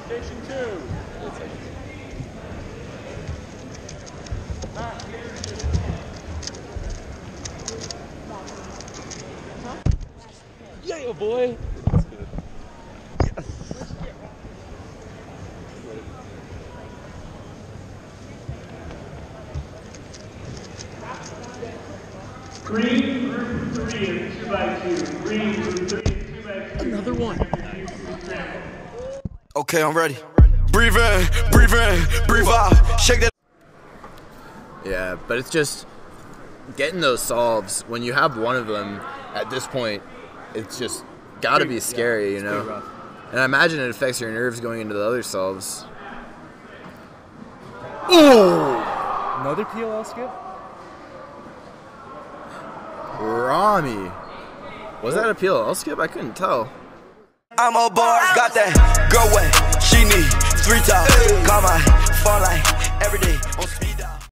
Station 2. Yeah, boy. That's good. Yes. Green, group 3 and 2x2. Green, group 3 and 2x2. Another one. Okay, I'm ready. Breathe in, breathe out, shake that. Yeah, but it's just getting those solves. When you have one of them at this point, it's just gotta be scary, you know? And I imagine it affects your nerves going into the other solves. Oh! Another PLL skip? Rami. Was that a PLL skip? I couldn't tell. I'm on board, got that girl wet. She need 3 times. Call my phone like every day on speed.